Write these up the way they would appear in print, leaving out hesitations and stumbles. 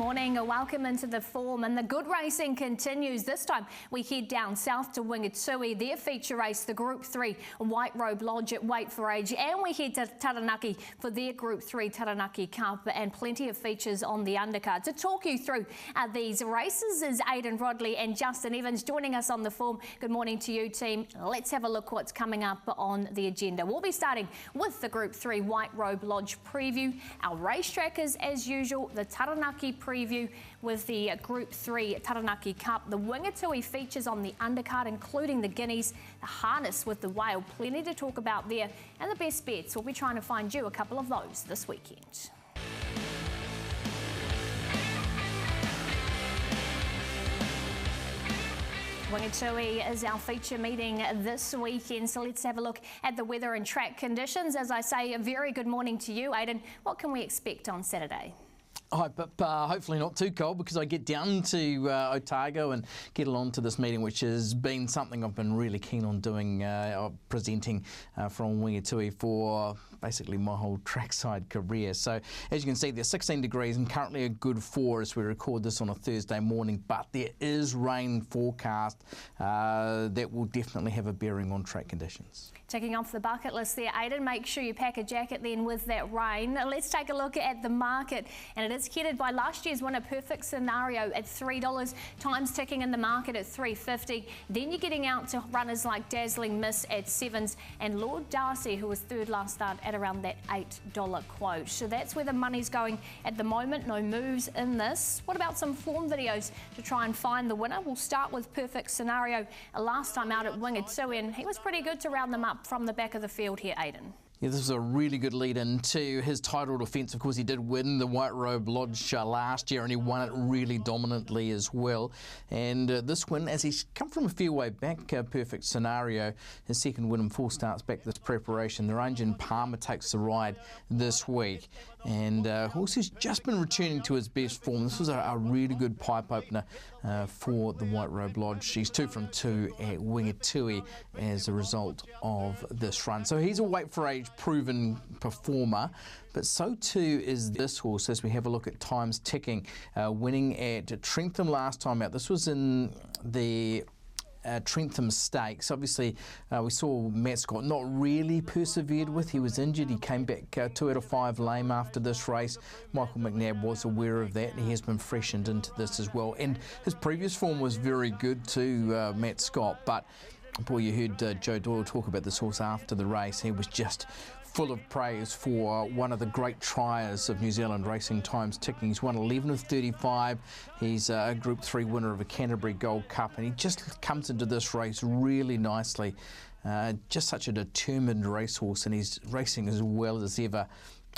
morning. Welcome into the form, and the good racing continues. This time we head down south to Wingatui, their feature race, the Group 3 White Robe Lodge at Weight for Age, and we head to Taranaki for their Group 3 Taranaki Cup, and plenty of features on the undercard. To talk you through these races is Aidan Rodley and Justin Evans joining us on the form. Good morning to you, team. Let's have a look what's coming up on the agenda. We'll be starting with the Group 3 White Robe Lodge preview, our racetrack as usual, the Taranaki preview with the Group 3 Taranaki Cup, the Wingatui features on the undercard, including the guineas, the harness with the whale, plenty to talk about there, and the best bets. We'll be trying to find you a couple of those this weekend. Wingatui is our feature meeting this weekend, so let's have a look at the weather and track conditions. As I say, a very good morning to you, Aidan. What can we expect on Saturday? Hi, but hopefully not too cold, because I get down to Otago and get along to this meeting, which has been something I've been really keen on doing, presenting from Wingatui for basically my whole trackside career. So as you can see, there's 16 degrees and currently a good 4 as we record this on a Thursday morning, but there is rain forecast that will definitely have a bearing on track conditions. Checking off the bucket list there, Aidan. Make sure you pack a jacket then with that rain. Let's take a look at the market, and it is headed by last year's winner, Perfect Scenario, at $3. Time's ticking in the market at $3.50. Then you're getting out to runners like Dazzling Miss at $7s, and Lord Darcy, who was third last start, at around that $8 quote. So that's where the money's going at the moment. No moves in this. What about some form videos to try and find the winner? We'll start with Perfect Scenario. Last time out at Wingatui, and he was pretty good to round them up from the back of the field here, Aidan. Yeah, this was a really good lead into his title defence. Of course, he did win the White Robe Lodge last year, and he won it really dominantly as well. And this win, as he's come from a fair way back, Perfect Scenario, his second win in 4 starts back this preparation. The Ranger Palmer takes the ride this week. And horse has just been returning to his best form. This was a really good pipe opener for the White Robe Lodge. She's 2 from 2 at Wingatui as a result of this run. So he's a weight for age proven performer, but so too is this horse as we have a look at times ticking, winning at Trentham last time out. This was in the Trentham Stakes. Obviously, we saw Matt Scott not really persevered with. He was injured. He came back 2 out of 5 lame after this race. Michael McNabb was aware of that, and he has been freshened into this as well. And his previous form was very good too, Matt Scott, but boy, you heard Joe Doyle talk about this horse after the race. He was just full of praise for one of the great triers of New Zealand racing, Times Ticking. He's won 11 of 35. He's a Group 3 winner of a Canterbury Gold Cup, and he just comes into this race really nicely. Just such a determined racehorse, and he's racing as well as ever.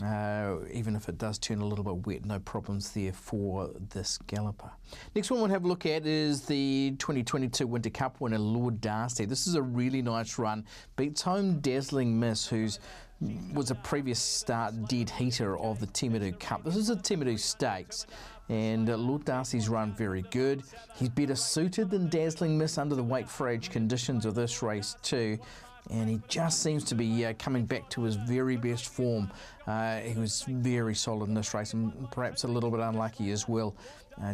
Even if it does turn a little bit wet, no problems there for this galloper. Next one we'll have a look at is the 2022 Winter Cup winner, Lord Darcy. This is a really nice run. Beats home Dazzling Miss, who's was a previous start dead heater of the Timaru Cup. This is a Timaru Stakes, and Lord Darcy's run very good. He's better suited than Dazzling Miss under the weight for age conditions of this race too. And he just seems to be coming back to his very best form. He was very solid in this race, and perhaps a little bit unlucky as well.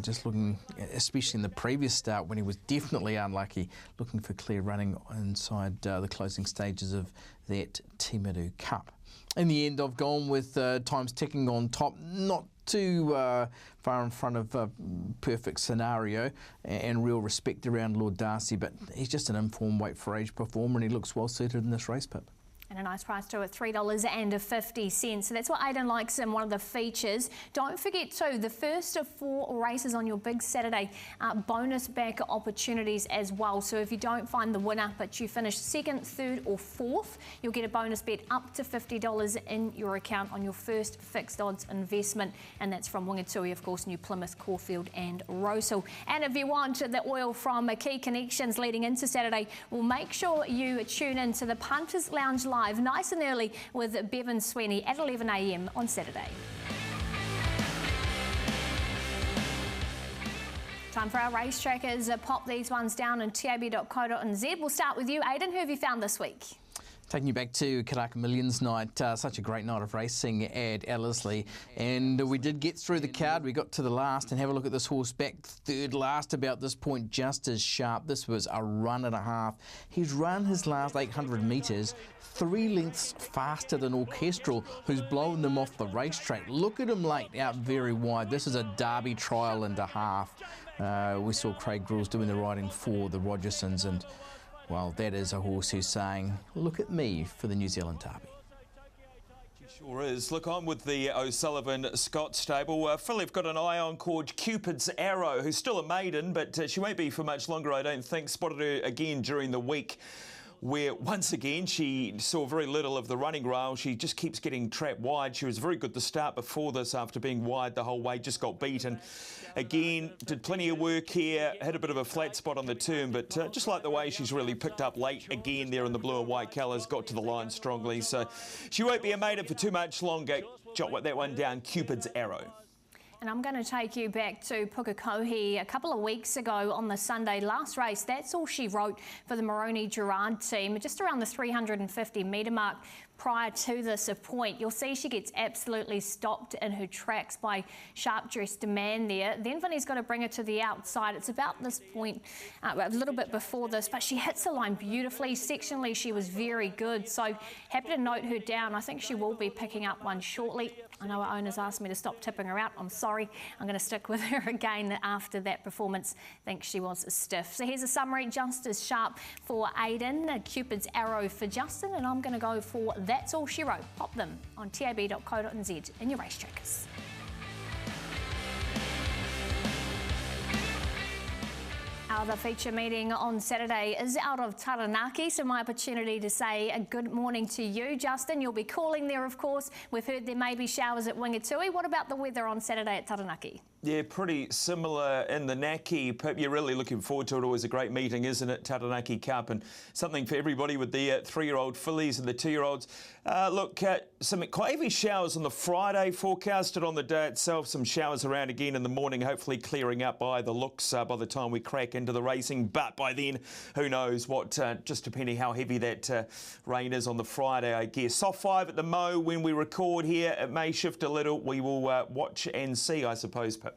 Just looking, especially in the previous start when he was definitely unlucky, looking for clear running inside the closing stages of that Timaru Cup. In the end, I've gone with Times Ticking on top, not too far in front of Perfect Scenario, and real respect around Lord Darcy, but he's just an informed weight for age performer, and he looks well suited in this race, Pip. And a nice price too at $3.50. So that's what Aidan likes in one of the features. Don't forget too, the first of 4 races on your big Saturday bonus back opportunities as well. So if you don't find the winner, but you finish 2nd, 3rd or 4th, you'll get a bonus bet up to $50 in your account on your first fixed odds investment. And that's from Wingatui, of course, New Plymouth, Caulfield and Rosehill. And if you want the oil from key connections leading into Saturday, well, make sure you tune in to the Punters Lounge Live nice and early with Bevan Sweeney at 11 a.m. on Saturday. Time for our racetrackers. Pop these ones down in tab.co.nz. We'll start with you, Aidan. Who have you found this week? Taking you back to Karaka Millions night, such a great night of racing at Ellerslie, and we did get through the card. We got to the last, and have a look at this horse back third last about this point, just as sharp. This was a run and a half. He's run his last 800 metres 3 lengths faster than Orchestral, who's blown them off the racetrack. Look at him late out very wide. This is a Derby trial and a half. We saw Craig Grulls doing the riding for the Rogersons, and well, that is a horse who's saying, look at me for the New Zealand Derby. Sure is. Look, I'm with the O'Sullivan Scott stable. Phil, I've got an eye on called Cupid's Arrow, who's still a maiden, but she won't be for much longer, I don't think. Spotted her again during the week, where once again she saw very little of the running rail. She just keeps getting trapped wide. She was very good to start before this after being wide the whole way, just got beaten. Again, did plenty of work here, had a bit of a flat spot on the turn, but just like the way she's really picked up late again there in the blue and white colours, got to the line strongly. So she won't be a maiden for too much longer. Jot that one down, Cupid's Arrow. And I'm going to take you back to Pukekohe a couple of weeks ago on the Sunday last race. That's all she wrote for the Moroni Gerard team, just around the 350 metre mark. Prior to this point, you'll see she gets absolutely stopped in her tracks by sharp-dressed man there. Then Vinny's got to bring her to the outside. It's about this point, a little bit before this, but she hits the line beautifully. Sectionally, she was very good. So happy to note her down. I think she will be picking up one shortly. I know our owners asked me to stop tipping her out. I'm sorry. I'm going to stick with her again after that performance. I think she was stiff. So here's a summary, just as sharp for Aidan, Cupid's Arrow for Justin, and I'm going to go for That's All She Wrote. Pop them on tab.co.nz in your race trackers. The feature meeting on Saturday is out of Taranaki, so my opportunity to say a good morning to you, Justin. You'll be calling there, of course. We've heard there may be showers at Wingatui. What about the weather on Saturday at Taranaki? Yeah, pretty similar in the Naki. Pip, you're really looking forward to it. Always a great meeting, isn't it? Taranaki Cup, and something for everybody with the 3-year-old fillies and the 2-year-olds. Look, some quite heavy showers on the Friday forecasted on the day itself. Some showers around again in the morning, hopefully clearing up by the looks by the time we crack into the racing. But by then, who knows what, just depending how heavy that rain is on the Friday, I guess. Soft 5 at the Mo when we record here. It may shift a little. We will watch and see, I suppose, Pip.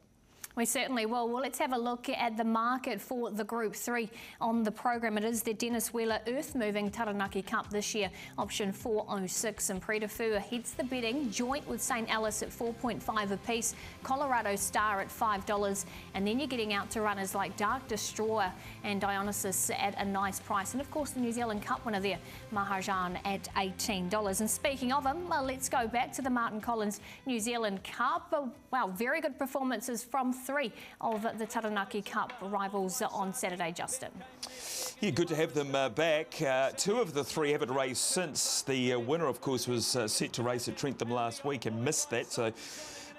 We certainly will. Well, let's have a look at the market for the Group 3 on the program. It is the Dennis Wheeler Earth Moving Taranaki Cup this year, option 406. And Predafu heads the betting, joint with St. Alice at 4.5 apiece, Colorado Star at $5, and then you're getting out to runners like Dark Destroyer and Dionysus at a nice price. And of course, the New Zealand Cup winner there, Mahajan at $18. And speaking of them, well, let's go back to the Martin Collins New Zealand Cup. Wow, very good performances from 3 of the Taranaki Cup rivals on Saturday, Justin. Yeah, good to have them back. 2 of the 3 haven't raced since. The winner, of course, was set to race at Trentham last week and missed that, so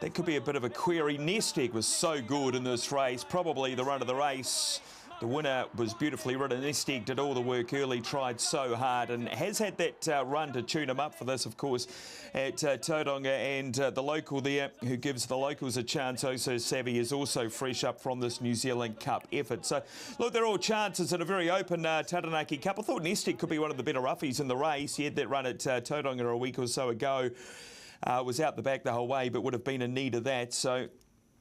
that could be a bit of a query. Nest Egg was so good in this race, probably the run of the race. The winner was beautifully ridden. Nest Egg did all the work early, tried so hard, and has had that run to tune him up for this, of course, at Tauranga. And the local there, who gives the locals a chance, Also Savvy, is also fresh up from this New Zealand Cup effort. So, look, they're all chances in a very open Taranaki Cup. I thought Nest Egg could be one of the better roughies in the race. He had that run at Tauranga a week or so ago. Was out the back the whole way, but would have been in need of that. So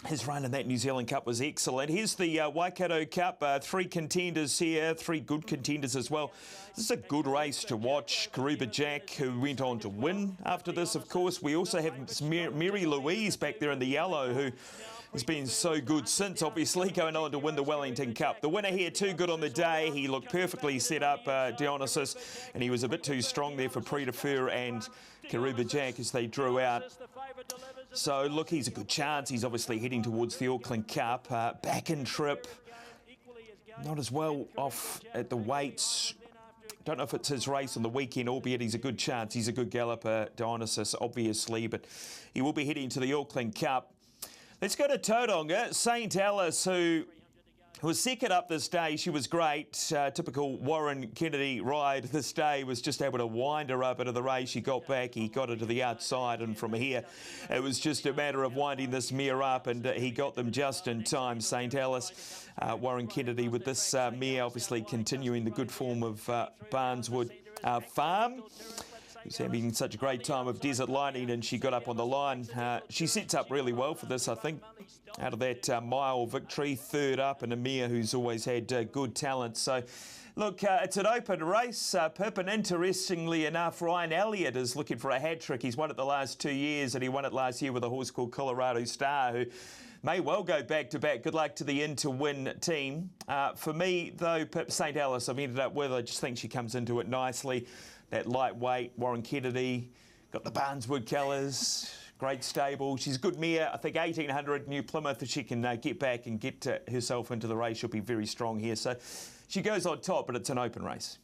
his run in that New Zealand Cup was excellent. Here's the Waikato Cup. 3 contenders here, 3 good contenders as well. This is a good race to watch. Karuba Jack, who went on to win after this, of course. We also have Mary Louise back there in the yellow, who has been so good since, obviously, going on to win the Wellington Cup. The winner here, too good on the day. He looked perfectly set up, Dionysus, and he was a bit too strong there for Predafu and Karuba Jack as they drew out. So, look, he's a good chance. He's obviously heading towards the Auckland Cup. Back in trip, not as well off at the weights. Don't know if it's his race on the weekend, albeit he's a good chance. He's a good galloper, Dionysus, obviously, but he will be heading to the Auckland Cup. Let's go to Tauranga. St. Alice, who was second up this day. She was great. Typical Warren Kennedy ride this day. Was just able to wind her up into the race. She got back. He got her to the outside. And from here, it was just a matter of winding this mare up. And he got them just in time. St. Alice, Warren Kennedy with this mare obviously continuing the good form of Barneswood. Farm. Who's having such a great time of desert lining, and she got up on the line. She sets up really well for this, I think. Out of that mile victory, third up, and Amir, who's always had good talent. So, look, it's an open race. Pip, and interestingly enough, Ryan Elliott is looking for a hat-trick. He's won it the last 2 years, and he won it last year with a horse called Colorado Star, who may well go back-to-back. Good luck to the in-to-win team. For me, though, Pip, St. Alice I've ended up with. I just think she comes into it nicely. That lightweight, Warren Kennedy, got the Barneswood colours, great stable. She's a good mare. I think 1800 New Plymouth, if she can get back and get herself into the race, she'll be very strong here. So she goes on top, but it's an open race.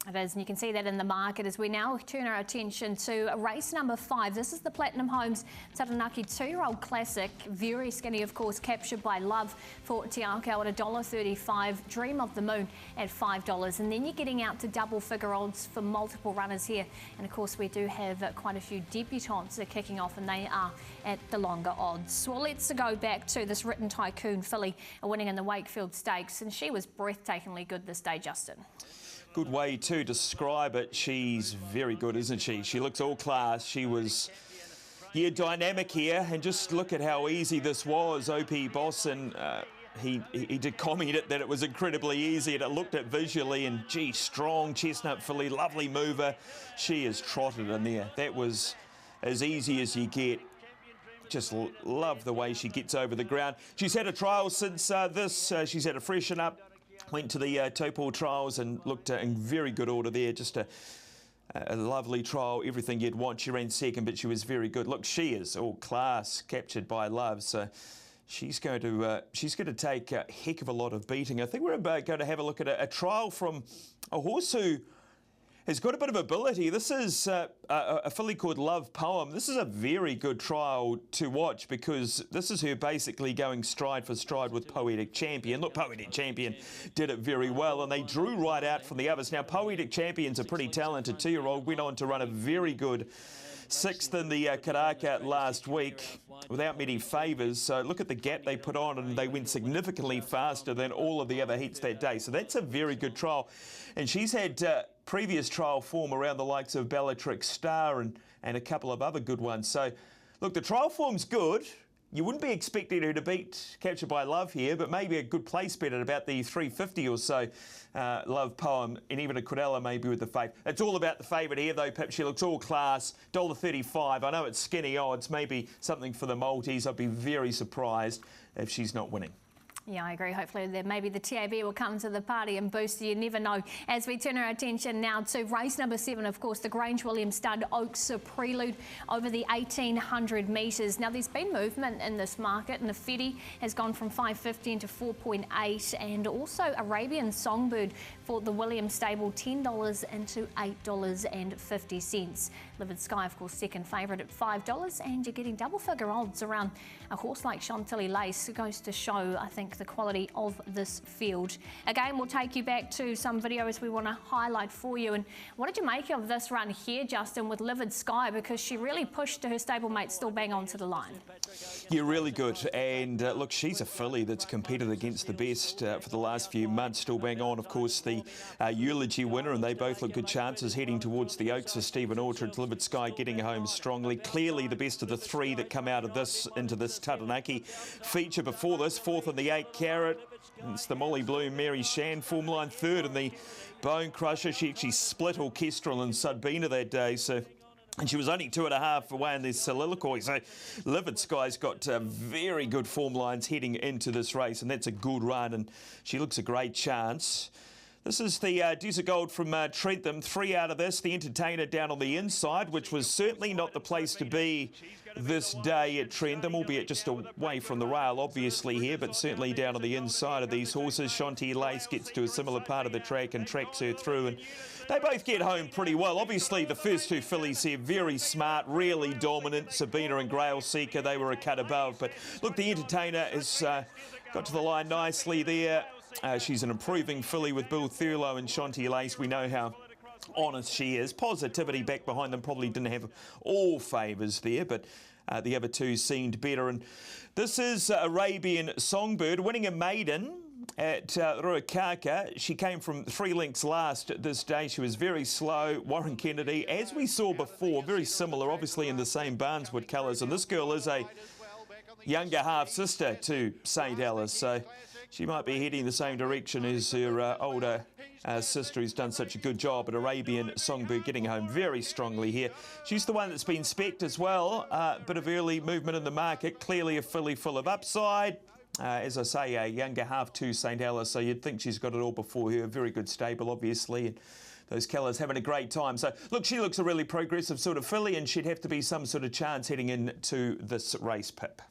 It is, and you can see that in the market as we now turn our attention to race number 5. This is the Platinum Homes Taranaki 2-year-old classic. Very skinny, of course, captured by Love for Tiako at $1.35. Dream of the Moon at $5. And then you're getting out to double figure odds for multiple runners here. And of course, we do have quite a few debutantes that are kicking off, and they are at the longer odds. Well, let's go back to this Written Tycoon filly winning in the Wakefield Stakes, and she was breathtakingly good this day, Justin. Good way to describe it. She's very good, isn't she? She looks all class. She was, dynamic here. And just look at how easy this was. OP Bosson, he did comment it that it was incredibly easy, and it looked at visually, and gee, strong chestnut filly, lovely mover. She is trotted in there. That was as easy as you get. Just love the way she gets over the ground. She's had a trial since this. She's had a freshen up. Went to the Topol trials and looked in very good order there. Just a lovely trial, everything you'd want. She ran second, but she was very good. Look, she is all class, captured by Love. So she's going to take a heck of a lot of beating. I think we're going to have a look at a trial from a horse who has got a bit of ability. This is a filly called Love Poem. This is a very good trial to watch, because this is her basically going stride for stride with Poetic Champion. Look, Poetic Champion did it very well, and they drew right out from the others. Now, Poetic Champion's a pretty talented 2-year-old, went on to run a very good 6th in the Karaka last week without many favours. So look at the gap they put on, and they went significantly faster than all of the other heats that day. So that's a very good trial. And she's had previous trial form around the likes of Bellatrix Star and a couple of other good ones. So look, the trial form's good. You wouldn't be expecting her to beat Captured by Love here, but maybe a good place bet at about the 350 or so. Love Poem, and even a Cordella maybe with the favourite. It's all about the favourite here though, Pip. She looks all class. $1.35. I know it's skinny odds, maybe something for the Maltese. I'd be very surprised if she's not winning. Yeah, I agree. Hopefully maybe the TAB will come to the party and boost. You never know. As we turn our attention now to race number 7, of course, the Grange William stud Oaks Prelude over the 1800 metres. Now, there's been movement in this market, and the Fetty has gone from 5.15 to 4.8, and also Arabian Songbird for the Williams stable, $10 into $8.50. Livid Sky, of course, second favourite at $5, and you're getting double figure odds around a horse like Chantilly Lace. It goes to show, I think, the quality of this field. Again, we'll take you back to some videos we want to highlight for you. And what did you make of this run here, Justin, with Livid Sky? Because she really pushed her stablemate Still Bang onto the line. Yeah, really good. And look, she's a filly that's competed against the best for the last few months. Still Bang on, of course, the Eulogy winner, and they both look good chances heading towards the Oaks for Stephen Orchard. Livid Sky getting home strongly. Clearly the best of the 3 that come out of this into this Taranaki feature before this. 4th in the 8 Carat. It's the Molly Bloom Mary Shan, form line 3rd in the Bone Crusher. She actually split Orchestral and Sudbina that day, so, and she was only 2.5 away in this soliloquy. So Livid Sky's got very good form lines heading into this race, and that's a good run, and she looks a great chance. This is the Desert Gold from Trentham. 3 out of this. The Entertainer down on the inside, which was certainly not the place to be this day at Trentham, albeit just away from the rail, obviously, here, but certainly down on the inside of these horses. Chantilly Lace gets to a similar part of the track and tracks her through, and they both get home pretty well. Obviously, the first 2 fillies here, very smart, really dominant. Sabina and Grail Seeker, they were a cut above. But look, the Entertainer has got to the line nicely there. She's an improving filly with Bill Thurlow and Chantilly Lace. We know how honest she is. Positivity back behind them, probably didn't have all favours there, but the other 2 seemed better. And this is Arabian Songbird winning a maiden. at Ruakaka. She came from 3 lengths last at this day. She was very slow. Warren Kennedy, as we saw before, very similar, obviously in the same Barneswood colours. And this girl is a younger half-sister to St. Alice, so she might be heading the same direction as her older sister, who's done such a good job at Arabian Songbird, getting home very strongly here. She's the one that's been specced as well. Bit of early movement in the market, clearly a filly full of upside. As I say, a younger half to St. Alice, so you'd think she's got it all before her. Very good stable, obviously, and those colours having a great time. So, look, she looks a really progressive sort of filly, and she'd have to be some sort of chance heading into this race, Pip.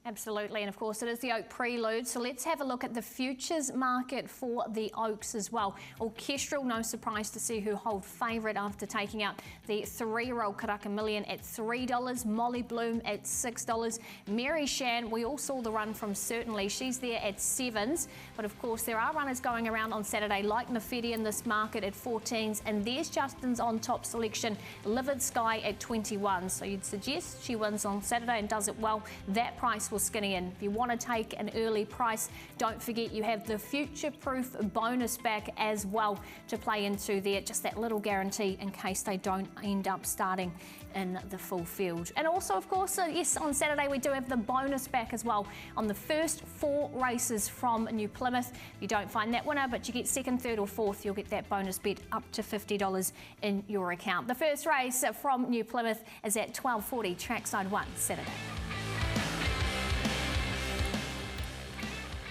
Absolutely, and of course it is the Oak Prelude, so let's have a look at the futures market for the Oaks as well. Orchestral, no surprise to see who hold favourite after taking out the 3-year-old Karaka Million at $3, Molly Bloom at $6, Mary Shan, we all saw the run from Certainly, she's there at 7s, but of course there are runners going around on Saturday like Nafedi in this market at 14s, and there's Justin's on top selection, Livid Sky at 21, so you'd suggest she wins on Saturday and does it well. That price will skinny in. If you want to take an early price, don't forget you have the future-proof bonus back as well to play into there. Just that little guarantee in case they don't end up starting in the full field. And also, of course, yes, on Saturday we do have the bonus back as well on the first 4 races from New Plymouth. If you don't find that winner, but you get 2nd, 3rd or 4th, you'll get that bonus bet up to $50 in your account. The first race from New Plymouth is at 12:40, Trackside 1, Saturday.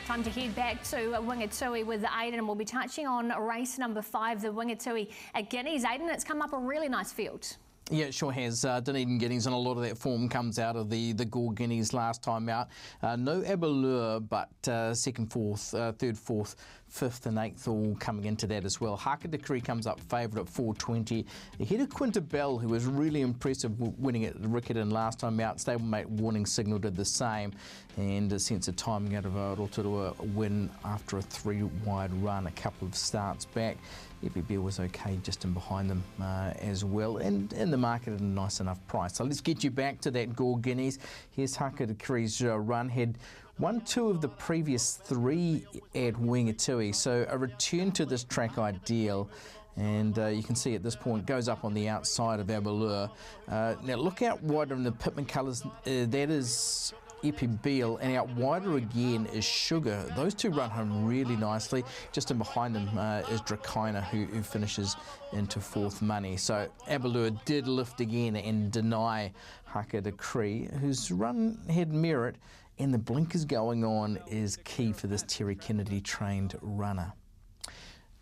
Time to head back to Wingatui with Aidan, and we'll be touching on race number 5, the Wingatui Guineas. Aidan, it's come up a really nice field. Yeah, it sure has. Dunedin Guineas, and a lot of that form comes out of the Gold Guineas last time out. No Abalure, but 2nd, 4th, 3rd, 4th, 5th and 8th all coming into that as well. Haka Decree comes up favourite at $4.20. Ahead of Quinta Bell, who was really impressive winning at Riccarton last time out. Stablemate Warning Signal did the same, and a sense of timing out of Rotorua win after a 3-wide run a couple of starts back. EPB was okay just in behind them as well, and in the market at a nice enough price. So let's get you back to that Gold Guineas. Here's Haka Decree's run. Had won 2 of the previous 3 at Wingatui, so a return to this track ideal. And you can see at this point goes up on the outside of Abalure. Now look out wider in the Pitman colours. That is Epibeal, and out wider again is Sugar. Those 2 run home really nicely. Just in behind them is Dracaina, who finishes into 4th money. So Abalure did lift again and deny Haka Decree, whose run had merit, and the blinkers going on is key for this Terry Kennedy trained runner.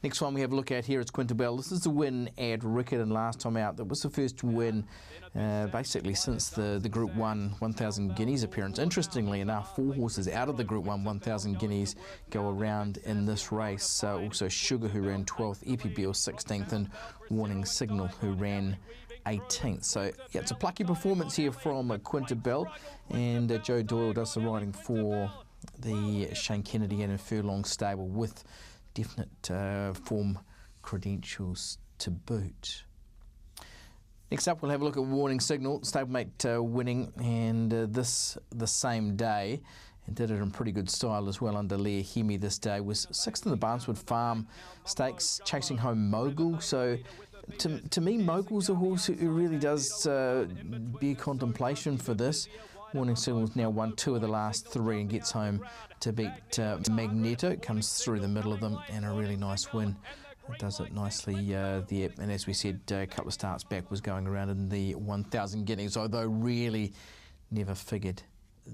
Next one we have a look at here is Quinta Bell. This is the win at Riccarton last time out. That was the first win basically since the Group 1 1,000 Guineas appearance. Interestingly enough, 4 horses out of the Group 1 1,000 Guineas go around in this race. Also Sugar, who ran 12th, Epibeal 16th, and Warning Signal, who ran 18th. So yeah, it's a plucky performance here from Quinta Bell, and Joe Doyle does the riding for the Shane Kennedy and Furlong stable with definite form credentials to boot. Next up, we'll have a look at Warning Signal, stablemate winning, and this the same day, and did it in pretty good style as well under Leah Hemi this day. Was 6th in the Barneswood Farm Stakes, chasing home Mogul. So to me, Mogul's a horse who really does bear contemplation for this. Warning Signal's now won 2 of the last 3 and gets home to beat Magneto. Comes through the middle of them, and a really nice win. It does it nicely there. And as we said, a couple of starts back was going around in the 1,000 Guineas, although really never figured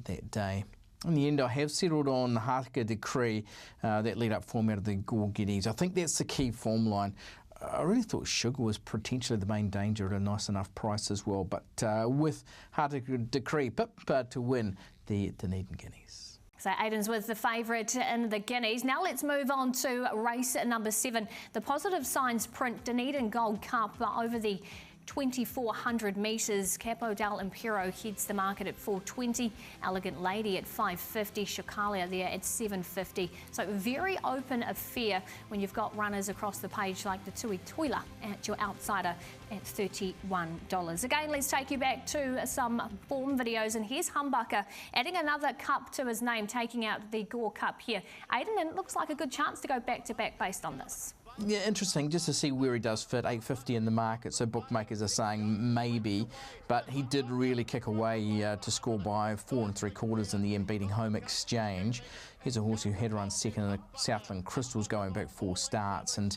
that day. In the end, I have settled on Haka Decree, that lead-up form out of the Gold Guineas. I think that's the key form line. I really thought Sugar was potentially the main danger at a nice enough price as well, but with Haka Decree, Pip to win the Dunedin Guineas. So Aidan's with the favourite in the Guineas. Now let's move on to race number 7. The Positive Signs Print Dunedin Gold Cup over the 2,400 metres. Capo del Impero heads the market at 420. Elegant Lady at 550. Chocalia there at 750. So very open affair when you've got runners across the page like the Tui Tuila at your outsider at $31. Again, let's take you back to some form videos, and here's Humbucker adding another cup to his name, taking out the Gold Cup here. Aiden, and it looks like a good chance to go back-to-back based on this. Yeah, interesting just to see where he does fit. 850 in the market, so bookmakers are saying maybe, but he did really kick away to score by 4 3/4 in the end, beating Home Exchange. Here's a horse who had run second in the Southland Crystals going back 4 starts, and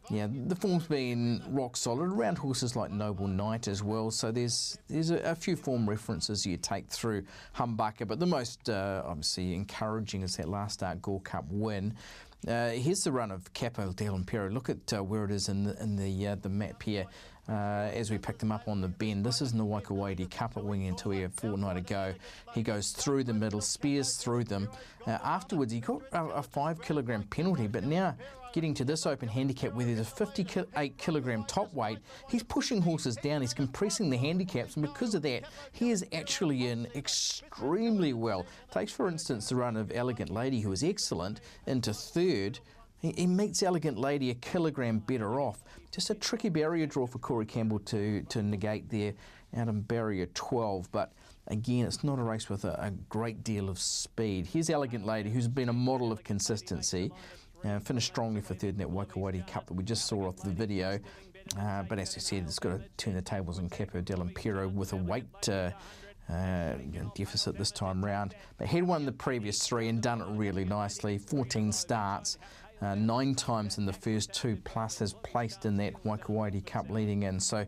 yeah, the form's been rock solid around horses like Noble Knight as well, so there's a few form references you take through Humbucker, but the most obviously encouraging is that last start Gold Cup win. Here's the run of Capo del Impero. Look at where it is in the map here as we pick them up on the bend. This is in the Waikouaiti Cup at Wingatui a fortnight ago. He goes through the middle, spears through them. Afterwards, he got a 5 kilogram penalty, but now getting to this open handicap where there's a 58 kilogram top weight, he's pushing horses down, he's compressing the handicaps, and because of that, he is actually in extremely well. Takes, for instance, the run of Elegant Lady, who is excellent, into third. He meets Elegant Lady a kilogram better off. Just a tricky barrier draw for Corey Campbell to negate there out in barrier 12, but again, it's not a race with a great deal of speed. Here's Elegant Lady, who's been a model of consistency. Finished strongly for third in that Waikouaiti Cup that we just saw off the video. But as I said, it's got to turn the tables on Capo del Impero with a weight deficit this time round. But he'd won the previous 3 and done it really nicely. 14 starts, 9 times in the first 2, plus has placed in that Waikouaiti Cup leading in. So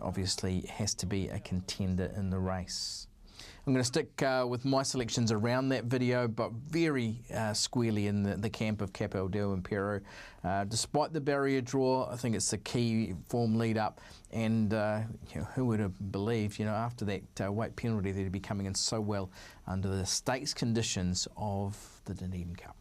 obviously has to be a contender in the race. I'm going to stick with my selections around that video, but very squarely in the camp of Capo del Impero. Despite the barrier draw, I think it's the key form lead up, and who would have believed, after that weight penalty, that he'd be coming in so well under the stakes conditions of the Dunedin Cup.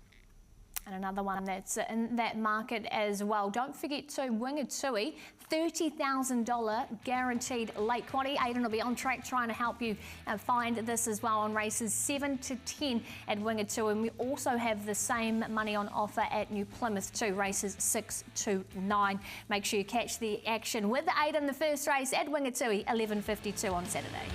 And another one that's in that market as well. Don't forget to Wingatui, $30,000 guaranteed late quantity. Aidan will be on track trying to help you find this as well on races 7 to 10 at Wingatui. And we also have the same money on offer at New Plymouth too, races 6 to 9. Make sure you catch the action with Aidan the first race at Wingatui, 11:52 on Saturday.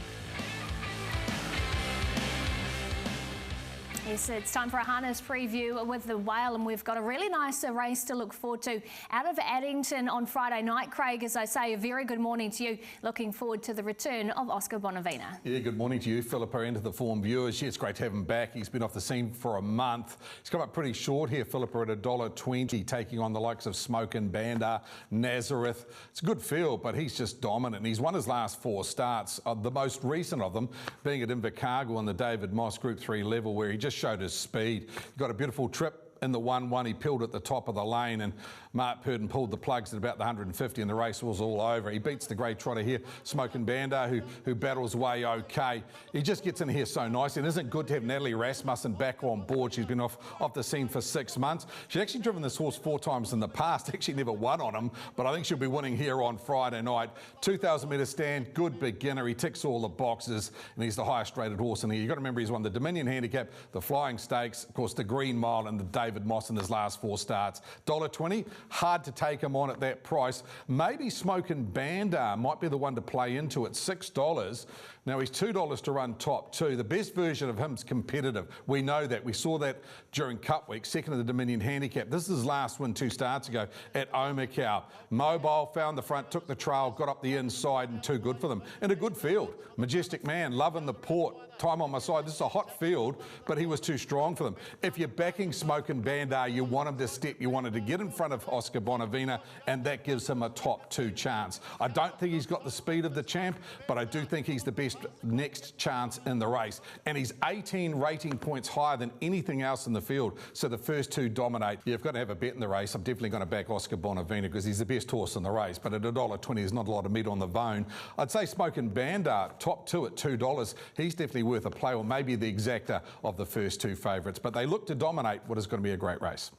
Yes, it's time for a harness preview with the Whale, and we've got a really nice race to look forward to out of Addington on Friday night. Craig, as I say, a very good morning to you. Looking forward to the return of Oscar Bonavena. Yeah, good morning to you, Philippa, and to the form viewers. Yeah, it's great to have him back. He's been off the scene for a month. He's come up pretty short here, Philippa, at $1.20, taking on the likes of Smoke and Bandar, Nazareth. It's a good field, but he's just dominant. He's won his last 4 starts, the most recent of them being at Invercargill on the David Moss Group 3 level, where he just showed his speed. He got a beautiful trip in the 1-1. He peeled at the top of the lane, and Mark Purdon pulled the plugs at about the 150, and the race was all over. He beats the grey trotter here, Smoke and Bandar, who battles away okay. He just gets in here so nice, and isn't it good to have Natalie Rasmussen back on board? She's been off the scene for 6 months. She's actually driven this horse 4 times in the past, actually never won on him, but I think she'll be winning here on Friday night. 2,000 metre stand, good beginner. He ticks all the boxes, and he's the highest rated horse in here. You've got to remember he's won the Dominion Handicap, the Flying Stakes, of course the Green Mile, and the David Moss in his last 4 starts. $1.20, hard to take him on at that price. Maybe Smoke and Bandar might be the one to play into at $6. Now he's $2 to run top 2. The best version of him's competitive. We know that. We saw that during Cup Week, second of the Dominion Handicap. This is his last win 2 starts ago at Omakau. Mobile, found the front, took the trail, got up the inside, and too good for them. In a good field. Majestic Man, loving the port. Time on my side. This is a hot field, but he was too strong for them. If you're backing Smoke and Bandar, you want him to step. You wanted to get in front of Oscar Bonavena, and that gives him a top 2 chance. I don't think he's got the speed of the champ, but I do think he's the best next chance in the race. And he's 18 rating points higher than anything else in the field. So the first 2 dominate. You've got to have a bet in the race. I'm definitely going to back Oscar Bonavena because he's the best horse in the race. But at $1.20, there's not a lot of meat on the bone. I'd say Smoke and Bandar, top 2 at $2. He's definitely worth a play, or maybe the exacta of the first 2 favourites. But they look to dominate what is going to be a great race.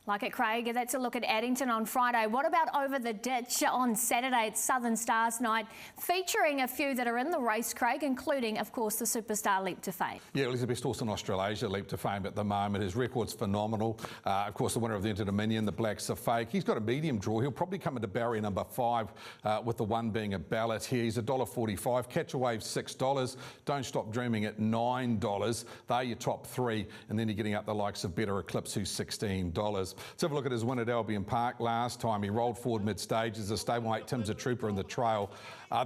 Like it, Craig. That's a look at Addington on Friday. What about Over the Ditch on Saturday? It's Southern Stars night, featuring a few that are in the race, Craig, including, of course, the superstar Leap to Fame. Yeah, well, he's the best horse in Australasia, Leap to Fame at the moment. His record's phenomenal. Of course, the winner of the Inter Dominion, the Blacks are fake. He's got a medium draw. He'll probably come into barrier number 5, with the one being a ballot here. He's $1.45. Catch a Wave $6. Don't Stop Dreaming at $9. They're your top 3, and then you're getting up the likes of Better Eclipse, who's $16. Let's have a look at his win at Albion Park last time. He rolled forward mid-stages. The stablemate Tim's a Trooper in the trail.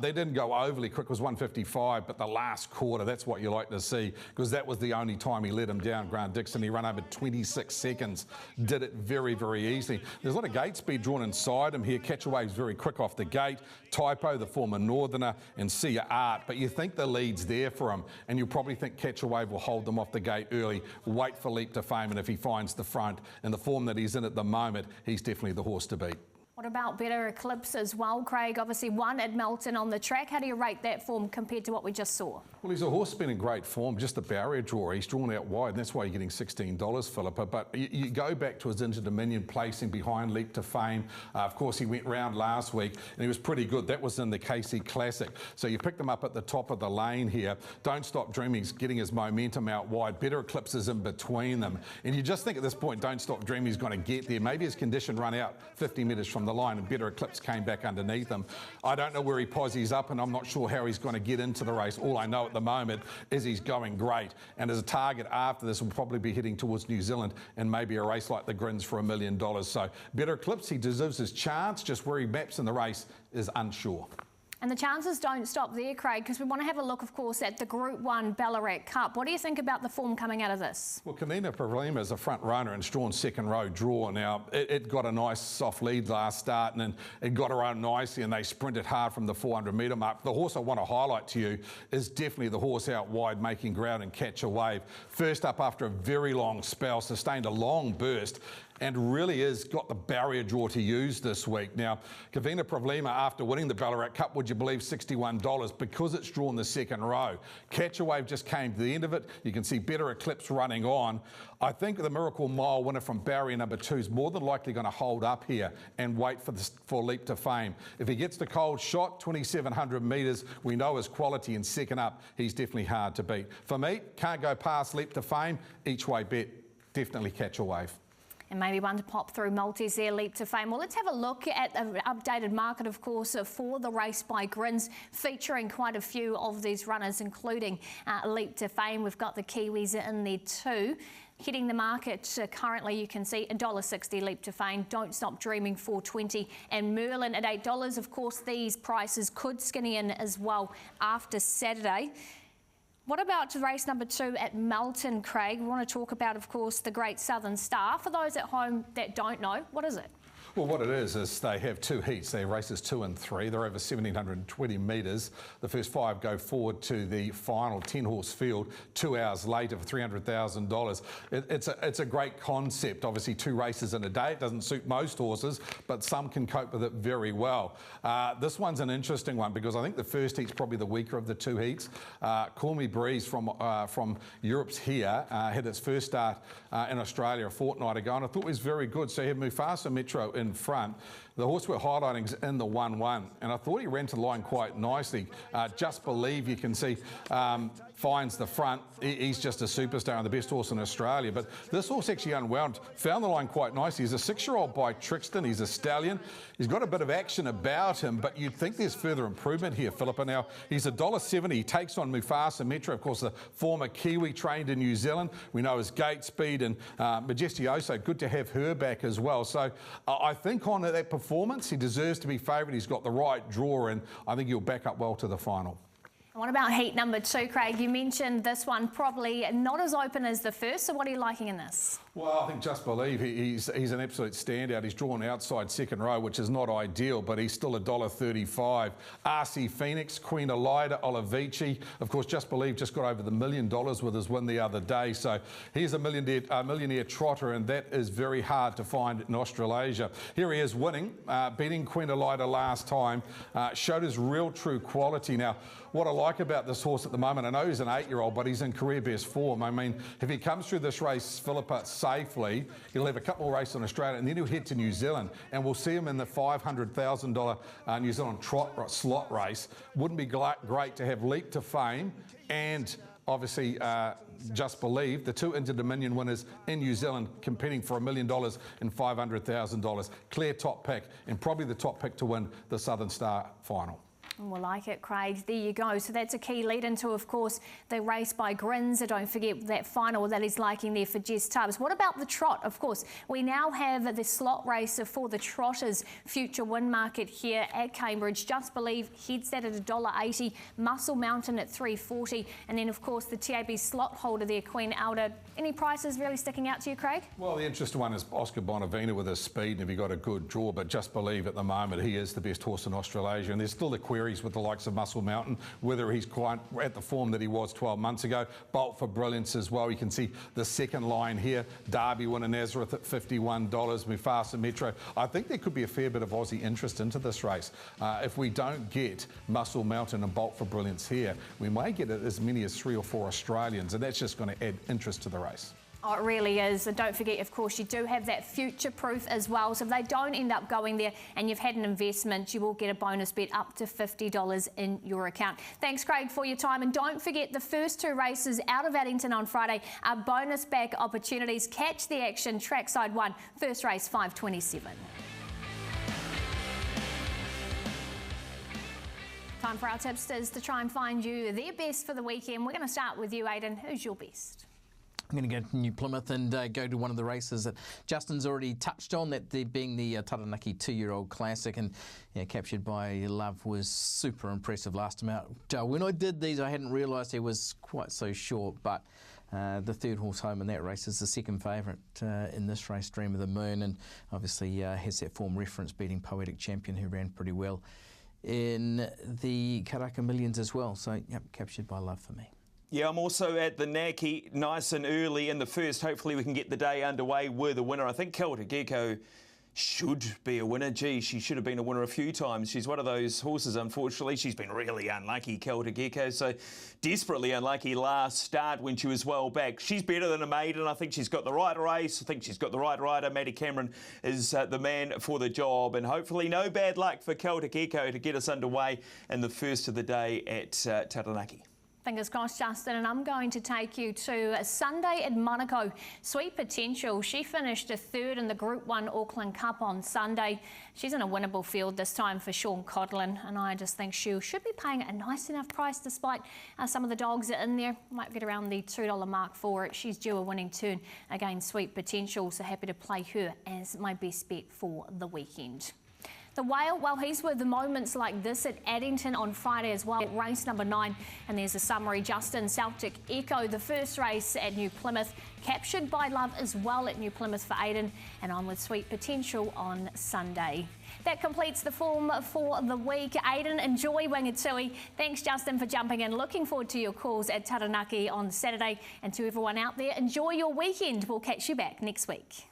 They didn't go overly quick. It was 155, but the last quarter, that's what you like to see, because that was the only time he let him down, Grant Dixon. He ran over 26 seconds. Did it very, very easily. There's a lot of gate speed drawn inside him here. Catch a Wave's very quick off the gate. Typo, the former Northerner, and Sia Art. But you think the lead's there for him, and you'll probably think Catch a Wave will hold them off the gate early. Wait for Leap to Fame, and if he finds the front and the form that he's in at the moment, he's definitely the horse to beat. What about Better Eclipse as well, Craig? Obviously won at Melton on the track. How do you rate that form compared to what we just saw? Well, he's a horse been in great form, just the barrier draw. He's drawn out wide, and that's why you're getting $16, Philippa. But you go back to his Inter Dominion placing behind Leap to Fame. Of course, he went round last week, and he was pretty good. That was in the KC Classic. So you picked him up at the top of the lane here. Don't Stop Dreaming's getting his momentum out wide. Better Eclipse is in between them. And you just think at this point, Don't Stop Dreaming's going to get there. Maybe his condition run out 50 metres from the line, and Better Eclipse came back underneath him. I don't know where he posies up, and I'm not sure how he's going to get into the race. All I know at the moment is he's going great. And as a target after this, will probably be heading towards New Zealand and maybe a race like the Grins for $1 million. So Better Eclipse, he deserves his chance. Just where he maps in the race is unsure. And the chances don't stop there, Craig, because we want to have a look, of course, at the Group 1 Ballarat Cup. What do you think about the form coming out of this? Well, Kanina Problema is a front runner and drawn second row draw. Now, it got a nice soft lead last start, and then it got around nicely, and they sprinted hard from the 400-metre mark. The horse I want to highlight to you is definitely the horse out wide making ground and Catch a Wave. First up after a very long spell, sustained a long burst, and really has got the barrier draw to use this week. Now, Kavina Problema, after winning the Ballarat Cup, would you believe $61 because it's drawn the second row. Catch a Wave just came to the end of it. You can see Better Eclipse running on. I think the Miracle Mile winner from barrier number 2 is more than likely going to hold up here and wait for Leap to Fame. If he gets the cold shot, 2,700 metres, we know his quality, and second up, he's definitely hard to beat. For me, can't go past Leap to Fame. Each way bet, definitely Catch a Wave. And maybe one to pop through multis there, Leap to Fame. Well, let's have a look at the updated market, of course, for the race by Grins, featuring quite a few of these runners, including Leap to Fame. We've got the Kiwis in there too. Hitting the market currently, you can see $1.60 Leap to Fame, Don't Stop Dreaming $4.20, and Merlin at $8. Of course, these prices could skinny in as well after Saturday. What about race number 2 at Melton, Craig? We want to talk about, of course, the Great Southern Star. For those at home that don't know, what is it? Well, what it is they have 2 heats. They have races 2 and 3. They're over 1,720 metres. The first 5 go forward to the final 10-horse field 2 hours later for $300,000. It's a great concept. Obviously, 2 races in a day. It doesn't suit most horses, but some can cope with it very well. This one's an interesting one because I think the first heat's probably the weaker of the 2 heats. Call Me Breeze from Europe's here had its first start in Australia a fortnight ago, and I thought it was very good. So you have Mufasa Metro in front. The horse we're highlighting is in the 1-1, and I thought he ran to the line quite nicely. Just Believe, you can see, finds the front. He's just a superstar and the best horse in Australia. But this horse actually unwound, found the line quite nicely. He's a 6-year-old by Trixton. He's a stallion. He's got a bit of action about him, but you'd think there's further improvement here, Philippa. Now, he's $1.70. He takes on Mufasa Metro, of course, the former Kiwi trained in New Zealand. We know his gate speed, and Majestioso, good to have her back as well. So I think on that performance, he deserves to be favoured. He's got the right draw, and I think he'll back up well to the final. What about heat number 2, Craig? You mentioned this one probably not as open as the first, so what are you liking in this? Well, I think Just Believe, he's an absolute standout. He's drawn outside second row, which is not ideal, but he's still $1.35. RC Phoenix, Queen Elida, Olivici. Of course, Just Believe just got over the $1 million with his win the other day. So he's a millionaire trotter, and that is very hard to find in Australasia. Here he is winning, beating Queen Elida last time, showed his real true quality. Now, what I like about this horse at the moment, I know he's an 8-year-old, but he's in career best form. I mean, if he comes through this race, Philippa, safely. He'll have a couple more races in Australia, and then he'll head to New Zealand, and we'll see him in the $500,000 New Zealand trot slot race. Wouldn't be great to have Leap to Fame and obviously Just Believe, the two Inter-Dominion winners in New Zealand, competing for $1 million and $500,000. Clear top pick, and probably the top pick to win the Southern Star final. We'll like it, Craig. There you go. So that's a key lead into, of course, the race by Grins. Don't forget that final that he's liking there for Jess Tubbs. What about the trot? Of course, we now have the slot race for the Trotters future win market here at Cambridge. Just Believe heads that at $1.80. Muscle Mountain at $3.40. And then, of course, the TAB slot holder there, Queen Elder. Any prices really sticking out to you, Craig? Well, the interesting one is Oscar Bonavina with his speed, and if he got a good draw, but Just Believe at the moment, he is the best horse in Australasia. And there's still the queries with the likes of Muscle Mountain, whether he's quite at the form that he was 12 months ago. Bolt for Brilliance as well. You can see the second line here. Derby winner Nazareth at $51. Mufasa Metro. I think there could be a fair bit of Aussie interest into this race. If we don't get Muscle Mountain and Bolt for Brilliance here, we may get as many as 3 or 4 Australians, and that's just going to add interest to the race. Oh, it really is. And don't forget, of course, you do have that future proof as well. So if they don't end up going there and you've had an investment, you will get a bonus bet up to $50 in your account. Thanks, Craig, for your time. And don't forget, the first 2 races out of Addington on Friday are bonus back opportunities. Catch the action. Trackside 1, first race 5:27. Time for our tipsters to try and find you their best for the weekend. We're going to start with you, Aidan. Who's your best? I'm going to go to New Plymouth and go to one of the races that Justin's already touched on, that being the Taranaki 2-year-old classic, and Captured by Love was super impressive last time out. When I did these, I hadn't realised he was quite so short, but the third horse home in that race is the second favourite in this race, Dream of the Moon, and obviously has that form reference, beating Poetic Champion, who ran pretty well in the Karaka Millions as well. So, yep, Captured by Love for me. Yeah, I'm also at the Naki, nice and early in the first. Hopefully we can get the day underway with a winner. I think Celtic Gecko should be a winner. Gee, she should have been a winner a few times. She's one of those horses, unfortunately. She's been really unlucky, Celtic Gecko, so desperately unlucky last start when she was well back. She's better than a maiden. I think she's got the right race. I think she's got the right rider. Matty Cameron is the man for the job, and hopefully no bad luck for Celtic Gecko to get us underway in the first of the day at Taranaki. Fingers crossed, Justin, and I'm going to take you to Sunday at Monaco. Sweet Potential, she finished a third in the Group 1 Auckland Cup on Sunday. She's in a winnable field this time for Sean Codlin, and I just think she should be paying a nice enough price despite some of the dogs are in there. Might get around the $2 mark for it. She's due a winning turn against Sweet Potential, so happy to play her as my best bet for the weekend. The Whale, well, he's with the moments like this at Addington on Friday as well. Race number 9, and there's a summary. Justin, Celtic Echo, the first race at New Plymouth. Captured by Love as well at New Plymouth for Aidan, and on with Sweet Potential on Sunday. That completes the form for the week. Aidan, enjoy Wingatui. Thanks, Justin, for jumping in. Looking forward to your calls at Taranaki on Saturday. And to everyone out there, enjoy your weekend. We'll catch you back next week.